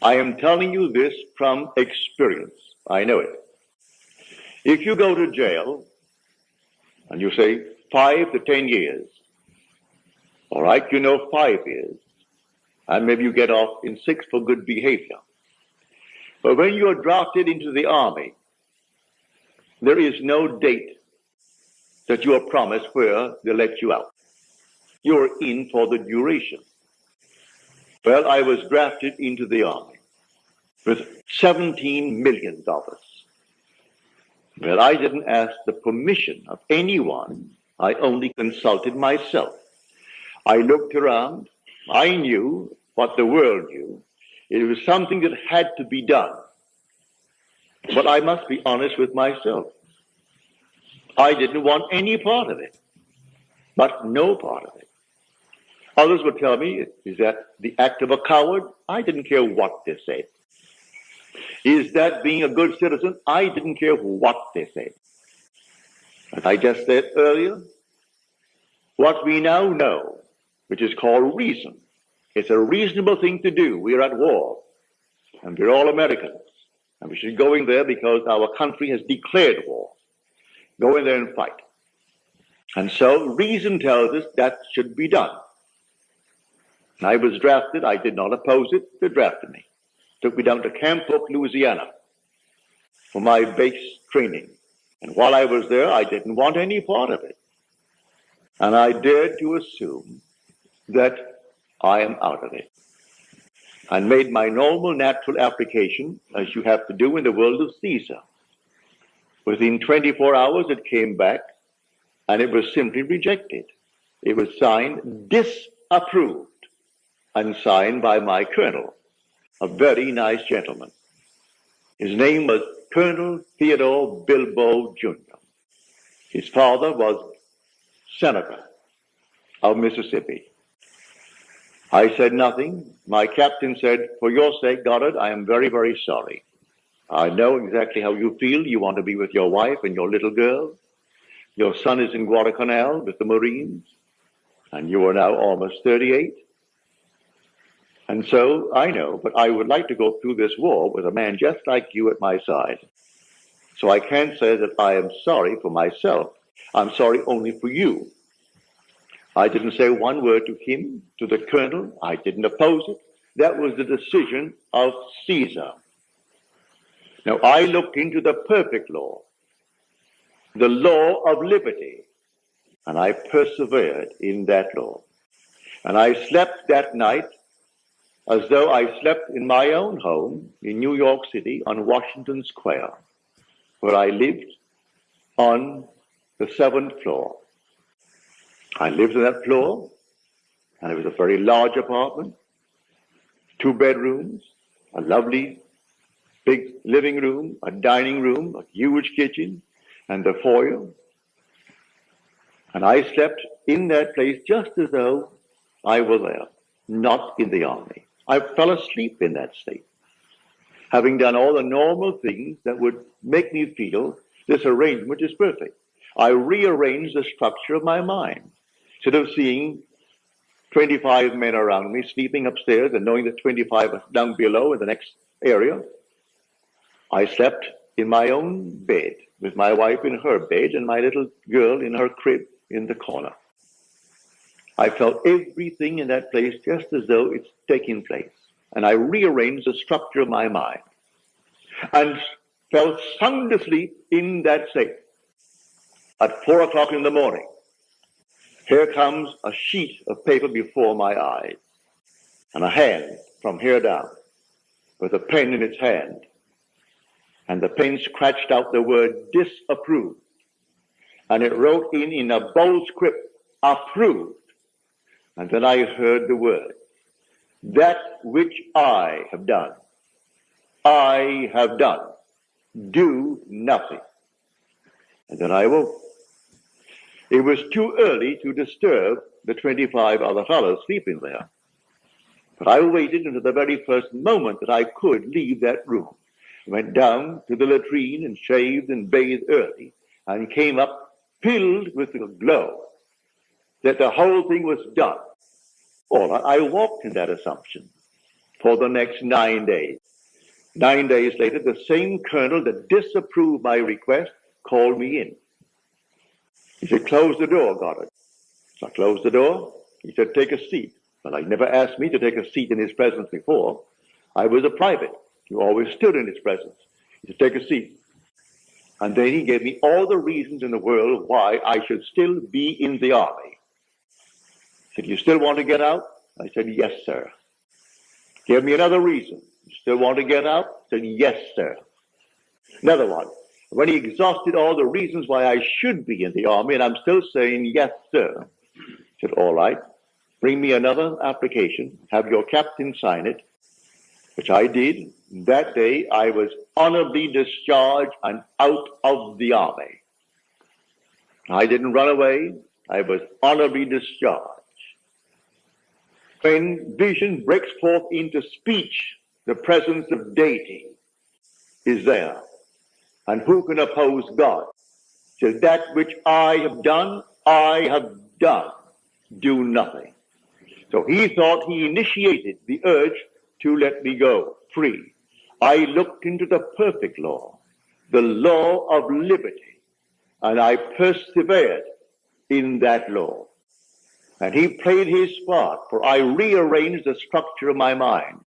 I am telling you this from experience. I know it. If you go to jail and you say 5 to 10 years, all right, 5 years, and maybe you get off in 6 for good behavior. But when you are drafted into the army, there is no date that you are promised where they let you out. You're in for the duration. Well, I was drafted into the army with $17 million. Well, I didn't ask the permission of anyone. I only consulted myself. I looked around. I knew what the world knew. It was something that had to be done. But I must be honest with myself. I didn't want any part of it, but no part of it. Others would tell me, is that the act of a coward? I didn't care what they said. Is that being a good citizen? I didn't care what they said. As I just said earlier, what we now know, which is called reason, it's a reasonable thing to do. We're at war, and we're all Americans, and we should go in there because our country has declared war. Go in there and fight. And so reason tells us that should be done. I was drafted. I did not oppose it. They drafted me. Took me down to Camp Hook, Louisiana for my base training. And while I was there, I didn't want any part of it. And I dared to assume that I am out of it. And made my normal natural application, as you have to do in the world of Caesar. Within 24 hours, it came back, and it was simply rejected. It was signed disapproved, and signed by my colonel, a very nice gentleman. His name was Colonel Theodore Bilbo Jr. His father was Senator of Mississippi. I said nothing. My captain said, for your sake, Goddard, I am very, very sorry. I know exactly how you feel. You want to be with your wife and your little girl. Your son is in Guadalcanal with the Marines, and you are now almost 38. And so I know, but I would like to go through this war with a man just like you at my side. So I can't say that I am sorry for myself. I'm sorry only for you. I didn't say one word to him, to the colonel. I didn't oppose it. That was the decision of Caesar. Now, I looked into the perfect law, the law of liberty, and I persevered in that law. And I slept that night as though I slept in my own home in New York City on Washington Square, where I lived on the 7th floor. I lived on that floor, and it was a very large apartment, 2 bedrooms, a lovely big living room, a dining room, a huge kitchen, and the foyer. And I slept in that place just as though I were there, not in the army. I fell asleep in that state, having done all the normal things that would make me feel this arrangement is perfect. I rearranged the structure of my mind. Instead of seeing 25 men around me sleeping upstairs and knowing that 25 are down below in the next area, I slept in my own bed with my wife in her bed and my little girl in her crib in the corner. I felt everything in that place just as though it's taking place. And I rearranged the structure of my mind and fell sound asleep in that state. At 4 o'clock in the morning, here comes a sheet of paper before my eyes and a hand from here down with a pen in its hand. And the pen scratched out the word disapproved. And it wrote in a bold script, approved. And then I heard the word, that which I have done, do nothing. And then I woke. It was too early to disturb the 25 other fellows sleeping there. But I waited until the very first moment that I could leave that room. Went down to the latrine and shaved and bathed early and came up filled with a glow that the whole thing was done. All right, I walked in that assumption. for the next 9 days. 9 days later, the same colonel that disapproved my request called me in. He said, close the door, Goddard. So I closed the door. He said, take a seat. Well, he never asked me to take a seat in his presence before. I was a private. He always stood in his presence. He said, take a seat. And then he gave me all the reasons in the world why I should still be in the army. He said, you still want to get out? I said, yes, sir. Give me another reason. You still want to get out? I said, yes, sir. Another one. When he exhausted all the reasons why I should be in the army, and I'm still saying, yes, sir, he said, all right, bring me another application, have your captain sign it, which I did. That day, I was honorably discharged and out of the army. I didn't run away. I was honorably discharged. When vision breaks forth into speech, the presence of deity is there. And who can oppose God? So that which I have done, I have done. Do nothing. So he thought he initiated the urge to let me go free. I looked into the perfect law, the law of liberty, and I persevered in that law. And he played his part, for I rearranged the structure of my mind.